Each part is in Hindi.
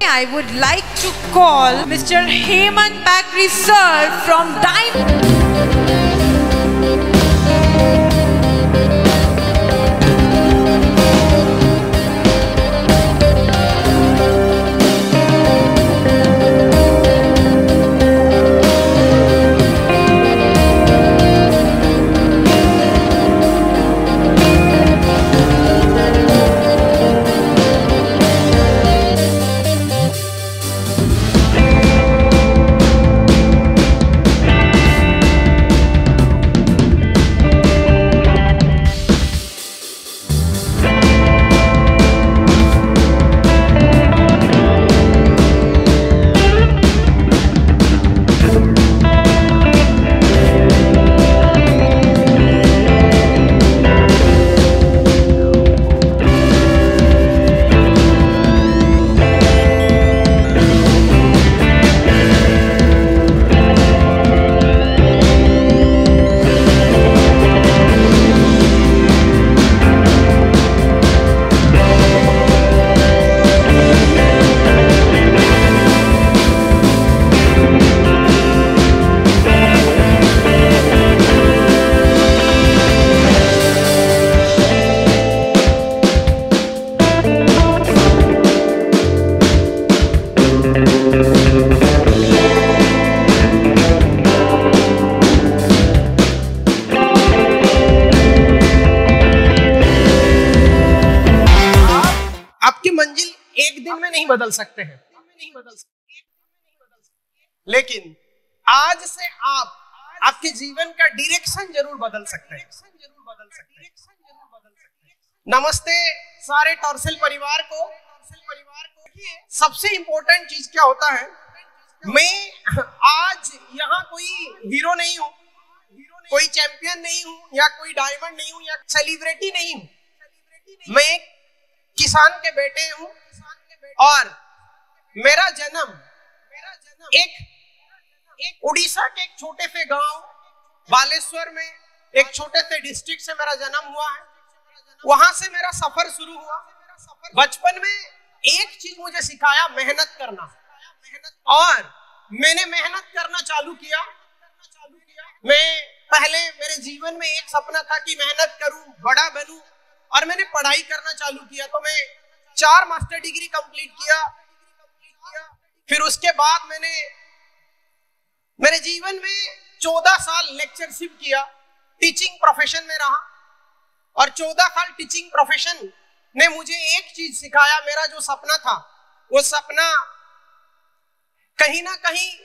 I would like to call Mr. Hemant Bakri sir from नहीं बदल सकते हैं, लेकिन आज से आप आपके जीवन का डायरेक्शन जरूर बदल सकते हैं। नमस्ते सारे टॉर्सल परिवार को। सबसे इंपॉर्टेंट चीज क्या होता है, मैं आज यहाँ कोई हीरो नहीं हूँ, कोई चैंपियन नहीं हूँ, या कोई डायमंड नहीं हूँ, या सेलिब्रिटी नहीं हूँ। मैं किसान के बेटे हूँ और मेरा जन्म एक उड़ीसा के एक छोटे से गांव बालेश्वर में एक छोटे से डिस्ट्रिक्ट से मेरा जन्म हुआ है। वहां से मेरा सफर शुरू हुआ। बचपन में एक चीज मुझे सिखाया, मेहनत करना, और मैंने मेहनत करना चालू किया। मैं पहले मेरे जीवन में एक सपना था कि मेहनत करूं, बड़ा बनूं, और मैंने पढ़ाई करना चालू किया। तो मैं 4 मास्टर डिग्री कंप्लीट किया। फिर उसके बाद मैंने मेरे जीवन में 14 साल लेक्चरशिप किया, टीचिंग प्रोफेशन में रहा, और 14 साल टीचिंग प्रोफेशन ने मुझे एक चीज सिखाया। मेरा जो सपना था वो सपना कहीं ना कहीं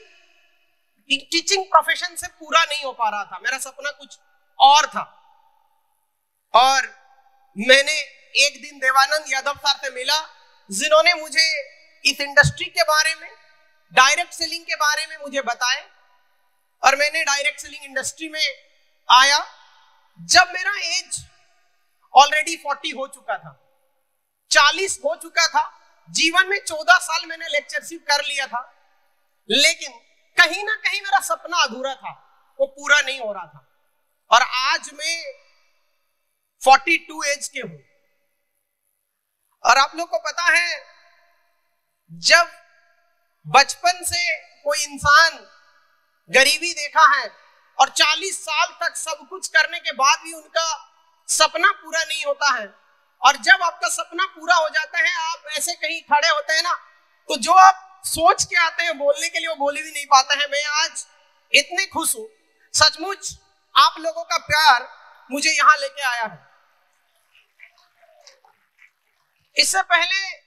टीचिंग प्रोफेशन से पूरा नहीं हो पा रहा था। मेरा सपना कुछ और था, और मैंने एक दिन देवानंद यादव सर से मिला, जिन्होंने मुझे इस इंडस्ट्री के बारे में, डायरेक्ट सेलिंग के बारे में मुझे बताए, और मैंने डायरेक्ट सेलिंग इंडस्ट्री में आया जब मेरा एज ऑलरेडी 40 हो चुका था, 40 हो चुका था। जीवन में 14 साल मैंने लेक्चरशिप कर लिया था, लेकिन कहीं ना कहीं मेरा सपना अधूरा था, वो पूरा नहीं हो रहा था। और आज मैं 42 एज के हूं, और आप लोग को पता है, जब बचपन से कोई इंसान गरीबी देखा है और 40 साल तक सब कुछ करने के बाद भी उनका सपना पूरा नहीं होता है, और जब आपका सपना पूरा हो जाता है, आप ऐसे कहीं खड़े होते हैं ना, तो जो आप सोच के आते हैं बोलने के लिए, वो बोल भी नहीं पाते हैं। मैं आज इतने खुश हूं, सचमुच आप लोगों का प्यार मुझे यहां लेके आया है। इससे पहले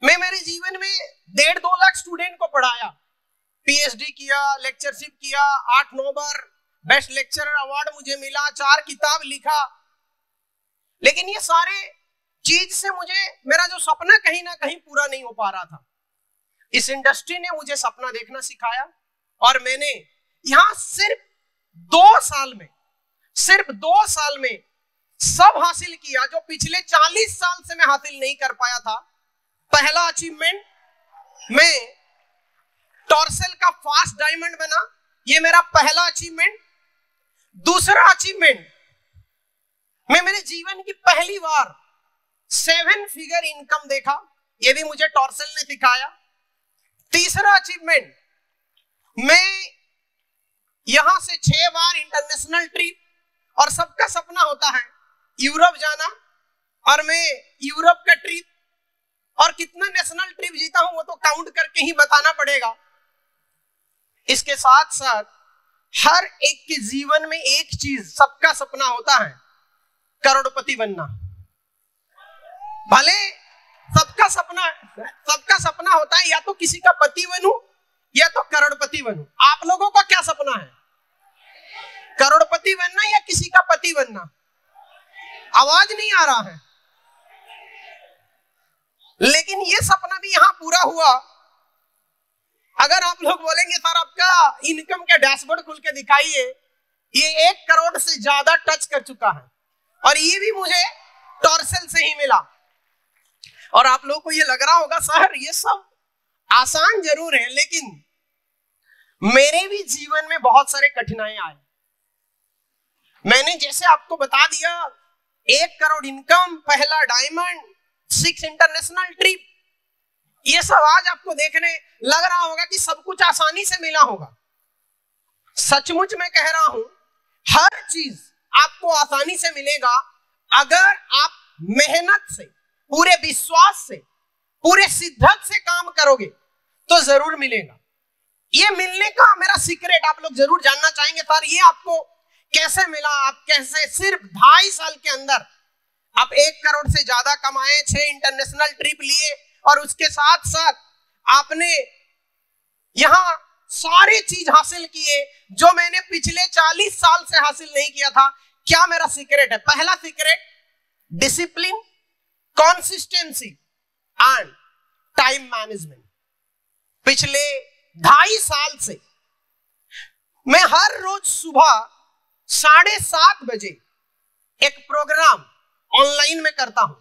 मैं मेरे जीवन में 1.5-2 लाख स्टूडेंट को पढ़ाया, पीएचडी किया, लेक्चरशिप किया, 8-9 बार बेस्ट लेक्चरर अवार्ड मुझे मिला, 4 किताब लिखा। लेकिन ये सारे चीज से मुझे मेरा जो सपना कहीं ना कहीं पूरा नहीं हो पा रहा था। इस इंडस्ट्री ने मुझे सपना देखना सिखाया, और मैंने यहां सिर्फ 2 साल में सब हासिल किया जो पिछले 40 साल से मैं हासिल नहीं कर पाया था। पहला अचीवमेंट, मैं टॉर्सल का फास्ट डायमंड बना, ये मेरा पहला अचीवमेंट। दूसरा अचीवमेंट, मैं मेरे जीवन की पहली बार 7 फिगर इनकम देखा, ये भी मुझे टॉर्सल ने सिखाया। तीसरा अचीवमेंट, मैं यहां से 6 बार इंटरनेशनल ट्रिप, और सबका सपना होता है यूरोप जाना, और मैं यूरोप का ट्रिप और कितना नेशनल ट्रिप जीता हूं वो तो काउंट करके ही बताना पड़ेगा। इसके साथ साथ हर एक के जीवन में एक चीज सबका सपना होता है, करोड़पति बनना। भले सबका सपना होता है या तो किसी का पति बनूं या तो करोड़पति बनूं। आप लोगों का क्या सपना है? करोड़पति बनना या किसी का पति बनना? आवाज नहीं आ रहा है। लेकिन ये सपना भी यहां पूरा हुआ। अगर आप लोग बोलेंगे सर आपका इनकम का डैशबोर्ड खुल के दिखाइए, ये 1 करोड़ से ज्यादा टच कर चुका है, और ये भी मुझे टॉर्सल से ही मिला। और आप लोगों को ये लग रहा होगा सर ये सब आसान जरूर है, लेकिन मेरे भी जीवन में बहुत सारे कठिनाई आए। मैंने जैसे आपको बता दिया 1 करोड़ इनकम, पहला डायमंड, 6 इंटरनेशनल ट्रिप, ये सब आज आपको देखने लग रहा होगा कि सब कुछ आसानी से मिला होगा। सचमुच में कह रहा हूं, हर चीज आपको आसानी से मिलेगा अगर आप मेहनत से, पूरे विश्वास से, पूरे शिद्दत से काम करोगे तो जरूर मिलेगा। ये मिलने का मेरा सीक्रेट आप लोग जरूर जानना चाहेंगे, सर ये आपको कैसे मिला? आप कैसे सिर्फ 2.5 साल के अंदर आप 1 करोड़ से ज्यादा कमाए, 6 इंटरनेशनल ट्रिप लिए, और उसके साथ साथ आपने यहां सारी चीज हासिल किए जो मैंने पिछले 40 साल से हासिल नहीं किया था। क्या मेरा सीक्रेट है? पहला secret, discipline, consistency and time management. पिछले 2.5 साल से मैं हर रोज सुबह 7:30 बजे एक प्रोग्राम ऑनलाइन में करता हूं।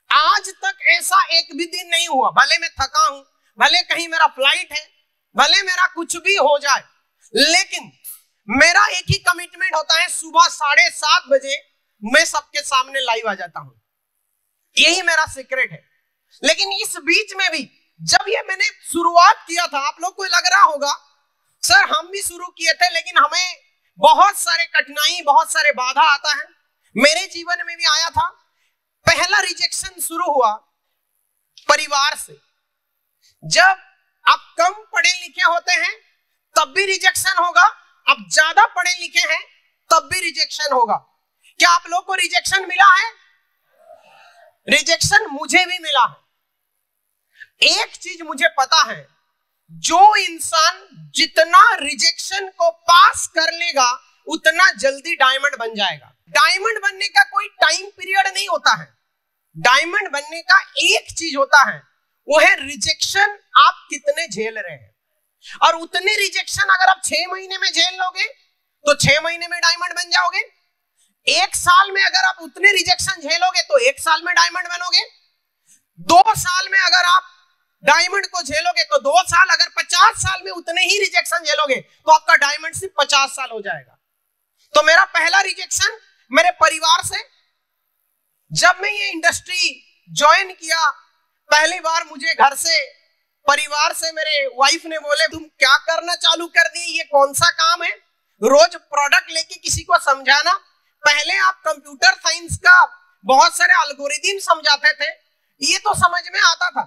आज तक ऐसा एक भी दिन नहीं हुआ, भले मैं थका हूं, भले कहीं मेरा फ्लाइट है, भले मेरा कुछ भी हो जाए, लेकिन मेरा एक ही कमिटमेंट होता है, सुबह 7:30 बजे मैं सबके सामने लाइव आ जाता हूं। यही मेरा सीक्रेट है। लेकिन इस बीच में भी जब ये मैंने शुरुआत किया था, आप लोग को लग रहा होगा सर हम भी शुरू किए थे लेकिन हमें बहुत सारे कठिनाई, बहुत सारे बाधा आता है। मेरे जीवन में भी आया था। पहला रिजेक्शन शुरू हुआ परिवार से। जब आप कम पढ़े लिखे होते हैं तब भी रिजेक्शन होगा, आप ज्यादा पढ़े लिखे हैं तब भी रिजेक्शन होगा। क्या आप लोग को रिजेक्शन मिला है? रिजेक्शन मुझे भी मिला है। एक चीज मुझे पता है, जो इंसान जितना रिजेक्शन को पास कर लेगा उतना जल्दी डायमंड बन जाएगा। डायमंड बनने का कोई टाइम पीरियड नहीं होता है। डायमंड बनने का एक चीज होता है, वो है रिजेक्शन आप कितने झेल रहे हैं। और उतने रिजेक्शन अगर आप 6 महीने में झेल लोगे तो 6 महीने में डायमंड बन जाओगे। 1 साल में अगर आप उतने रिजेक्शन झेलोगे तो 1 साल में डायमंड बनोगे। 2 साल में अगर आप डायमंड को झेलोगे तो 2 साल, अगर 50 साल में उतने ही रिजेक्शन झेलोगे तो आपका डायमंड सिर्फ 50 साल हो जाएगा। तो मेरा पहला रिजेक्शन मेरे परिवार से। जब मैं ये इंडस्ट्री ज्वाइन किया, पहली बार मुझे घर से, परिवार से मेरे वाइफ ने बोले तुम क्या करना चालू कर दी, ये कौन सा काम है, रोज प्रोडक्ट लेके किसी को समझाना। पहले आप कंप्यूटर साइंस का बहुत सारे एल्गोरिदम समझाते थे, ये तो समझ में आता था,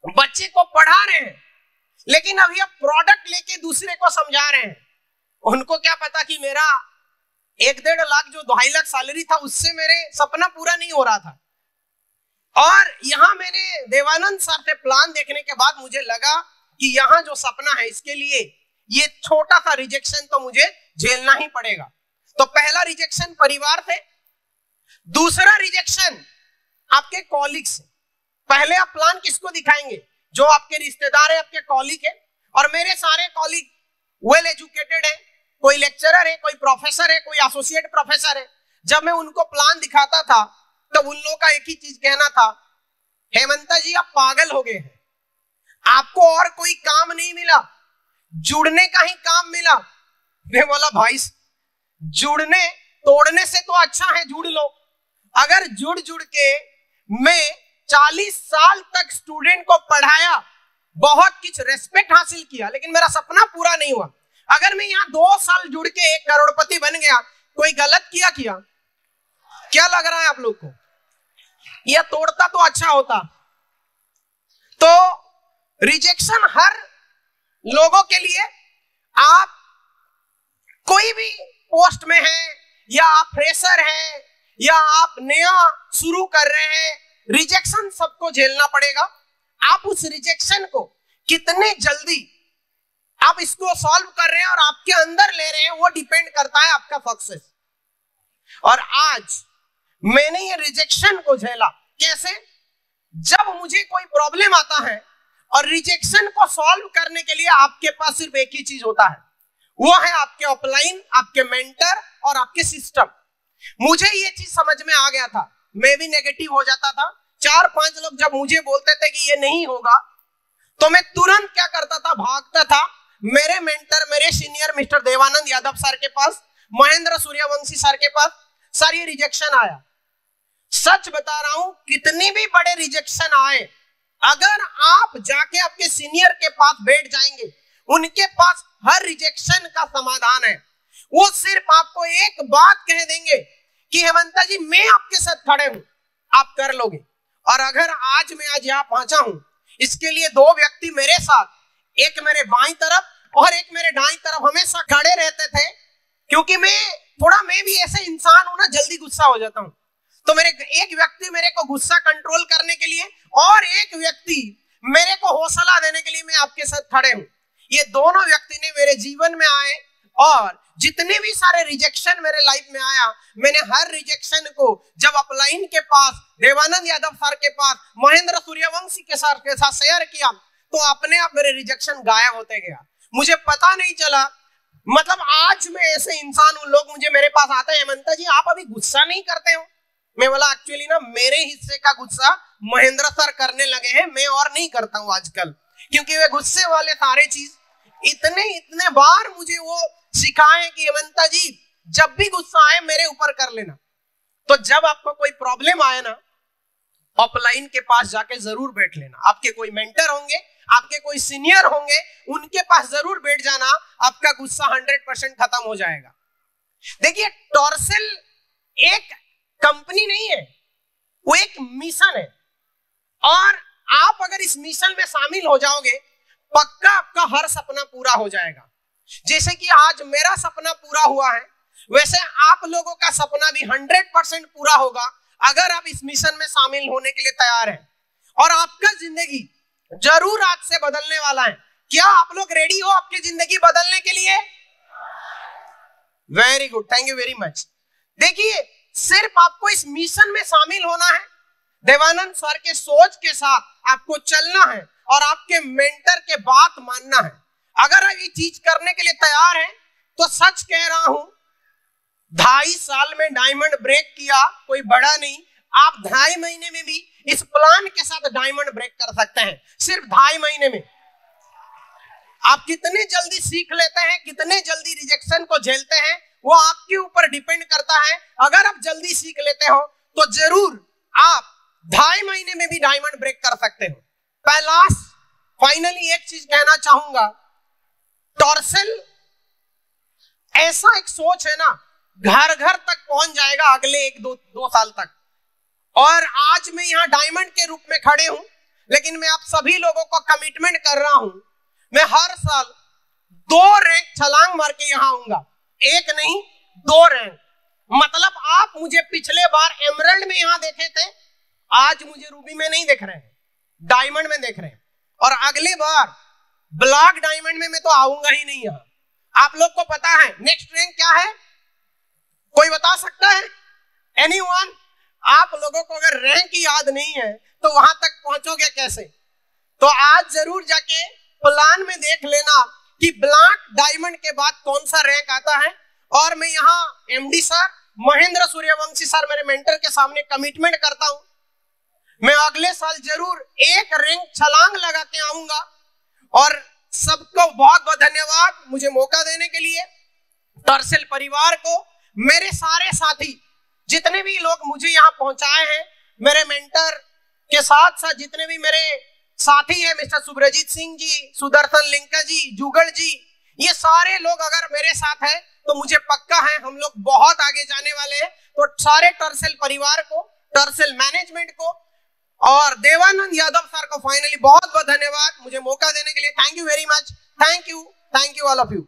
बच्चे को पढ़ा रहे हैं, लेकिन अभी आप प्रोडक्ट लेके दूसरे को समझा रहे हैं। उनको क्या पता कि मेरा 1-1.5 लाख जो 2.5 लाख सैलरी था उससे मेरे सपना पूरा नहीं हो रहा था। और यहाँ मैंने देवानंद सर से प्लान देखने के बाद मुझे लगा कि यहाँ जो सपना है इसके लिए ये छोटा सा रिजेक्शन तो मुझे झेलना ही पड़ेगा। तो पहला रिजेक्शन परिवार से। दूसरा रिजेक्शन आपके कॉलीग से। पहले आप प्लान किसको दिखाएंगे? जो आपके रिश्तेदार है, आपके कॉलीग है। और मेरे सारे कॉलीग वेल एजुकेटेड है, कोई लेक्चरर है, कोई प्रोफेसर है, कोई एसोसिएट प्रोफेसर है। जब मैं उनको प्लान दिखाता था तो उन लोगों का एक ही चीज कहना था, हेमंता जी आप पागल हो गए हैं, आपको और कोई काम नहीं मिला, जुड़ने का ही काम मिला। मैं बोला भाई जुड़ने तोड़ने से तो अच्छा है जुड़ लो। अगर जुड़ के मैं 40 साल तक स्टूडेंट को पढ़ाया बहुत कुछ रेस्पेक्ट हासिल किया, लेकिन मेरा सपना पूरा नहीं हुआ। अगर मैं यहाँ 2 साल जुड़ के 1 करोड़पति बन गया, कोई गलत किया क्या लग रहा है आप लोग को? यह तोड़ता तो अच्छा होता। तो रिजेक्शन हर लोगों के लिए, आप कोई भी पोस्ट में हैं या आप फ्रेशर हैं या आप नया शुरू कर रहे हैं, रिजेक्शन सबको झेलना पड़ेगा। आप उस रिजेक्शन को कितने जल्दी आप इसको सॉल्व कर रहे हैं और आपके अंदर ले रहे हैं, वो डिपेंड करता है आपका सक्सेस। और आज मैंने ये रिजेक्शन को झेला कैसे? जब मुझे कोई प्रॉब्लम आता है और रिजेक्शन को सॉल्व करने के लिए आपके पास सिर्फ एक ही चीज होता है, वो है आपके अपलाइन, आपके मेंटर और आपके सिस्टम। मुझे ये चीज समझ में आ गया था, मैं भी नेगेटिव हो जाता था। 4-5 लोग जब मुझे बोलते थे कि ये नहीं होगा, तो मैं तुरंत क्या करता था, भागता था मेरे मेंटर, मेरे senior mister Devanand Yadav sir के पास, महेंद्र सूर्यवंशी सर के पास। सर ये रिजेक्शन आया। सच बता रहा हूं, कितनी भी बड़े रिजेक्शन आए, अगर आप जाके आपके सीनियर के पास बैठ जाएंगे, उनके पास हर रिजेक्शन का समाधान है। वो सिर्फ आपको एक बात कह देंगे कि हेमंता जी मैं आपके साथ खड़े हूं, आप कर लोगे। और अगर आज मैं यहाँ पहुंचा हूं, इसके लिए 2 व्यक्ति मेरे साथ, एक मेरे बाईं तरफ और एक मेरे दाईं तरफ हमेशा खड़े रहते थे, क्योंकि मैं भी ऐसे इंसान हूं ना, जल्दी गुस्सा हो जाता हूं। तो एक व्यक्ति मेरे को गुस्सा कंट्रोल करने के लिए और एक व्यक्ति मेरे को हौसला देने के लिए मैं आपके साथ खड़े हूं। ये दोनों व्यक्ति ने मेरे जीवन में आए, और जितने भी सारे रिजेक्शन मेरे लाइफ में आया, मैंने हर रिजेक्शन को जब अपलाइन के पास, देवानंद यादव सर के पास, महेंद्र सूर्यवंशी के सर के साथ शेयर किया, तो अपने आप मेरे रिजेक्शन गायब होते गया। मुझे पता नहीं चला। मतलब आज मैं ऐसे इंसान हूं, लोग मेरे पास आते हैं, हेमंता जी आप अभी गुस्सा नहीं करते हो? मैं बोला एक्चुअली ना, मेरे हिस्से का गुस्सा महेंद्र सर करने लगे हैं, मैं और नहीं करता हूं आजकल, क्योंकि वे गुस्से वाले सारे चीज इतने बार मुझे वो सिखाए कि हेमंता जी जब भी गुस्सा आए मेरे ऊपर कर लेना। तो जब आपको कोई प्रॉब्लम आए ना, अपलाइन के पास जाके जरूर बैठ लेना। आपके कोई मेंटर होंगे, आपके कोई सीनियर होंगे, उनके पास जरूर बैठ जाना, आपका गुस्सा 100% खत्म हो जाएगा। देखिए, टॉर्सल एक कंपनी नहीं है, वो एक मिशन है, और आप अगर इस मिशन में शामिल हो जाओगे, पक्का आपका हर सपना पूरा हो जाएगा। जैसे कि आज मेरा सपना पूरा हुआ है, वैसे आप लोगों का सपना भी 100% पूरा होगा अगर आप इस मिशन में शामिल होने के लिए तैयार हैं। और आपका जिंदगी जरूर आज से बदलने वाला है। क्या आप लोग रेडी हो आपकी जिंदगी बदलने के लिए? Very good, thank you very much. देखिए, सिर्फ आपको इस मिशन में शामिल होना है, देवानंद सर के सोच के साथ आपको चलना है और आपके मेंटर के बात मानना है। अगर आप ये चीज करने के लिए तैयार हैं, तो सच कह रहा हूं, 2.5 साल में डायमंड ब्रेक किया कोई बड़ा नहीं, आप 2.5 महीने में भी इस प्लान के साथ डायमंड ब्रेक कर सकते हैं। सिर्फ 2.5 महीने में आप कितने जल्दी सीख लेते हैं, कितने जल्दी रिजेक्शन को झेलते हैं, वो आपके ऊपर डिपेंड करता है। अगर आप जल्दी सीख लेते हो तो जरूर आप 2.5 महीने में भी डायमंड ब्रेक कर सकते हो। पहला फाइनली एक चीज कहना चाहूंगा, टॉर्सल ऐसा एक सोच है ना, घर घर तक पहुंच जाएगा अगले 1-2 साल तक। और आज मैं यहाँ डायमंड के रूप में खड़े हूं, लेकिन मैं आप सभी लोगों को कमिटमेंट कर रहा हूं, मैं हर साल 2 रैंक छलांग मार के यहाँ आऊंगा। 1 नहीं, 2 रैंक। मतलब आप मुझे पिछले बार एमरल्ड में यहाँ देखे थे, आज मुझे रूबी में नहीं देख रहे हैं, डायमंड में देख रहे हैं। और अगली बार ब्लैक डायमंड में मैं तो आऊंगा ही नहीं यहाँ। आप लोग को पता है नेक्स्ट रैंक क्या है? कोई बता सकता है? एनीवन? आप लोगों को अगर रैंक याद नहीं है तो वहां तक पहुंचोगे कैसे? तो आज जरूर जाके प्लान में देख लेना कि ब्लैक डायमंड के बाद कौन सा रैंक आता है। और मैं यहाँ MD sir, Mahendra Suryavanshi sir, मेरे मेंटर के सामने कमिटमेंट करता हूं, मैं अगले साल जरूर 1 रैंक छलांग लगा के आऊंगा। और सबको बहुत बहुत धन्यवाद मुझे मौका देने के लिए। टॉर्सल परिवार को, मेरे सारे साथी जितने भी लोग मुझे यहाँ पहुंचाए हैं, मेरे मेंटर के साथ साथ जितने भी मेरे साथी है मिस्टर सुब्रजीत सिंह जी, सुदर्शन लिंका जी, जुगल जी, ये सारे लोग अगर मेरे साथ है तो मुझे पक्का है हम लोग बहुत आगे जाने वाले हैं। तो सारे टर्सेल परिवार को, टर्सेल मैनेजमेंट को और देवानंद यादव सर को फाइनली बहुत बहुत धन्यवाद मुझे मौका देने के लिए। Thank you very much. Thank you all of you.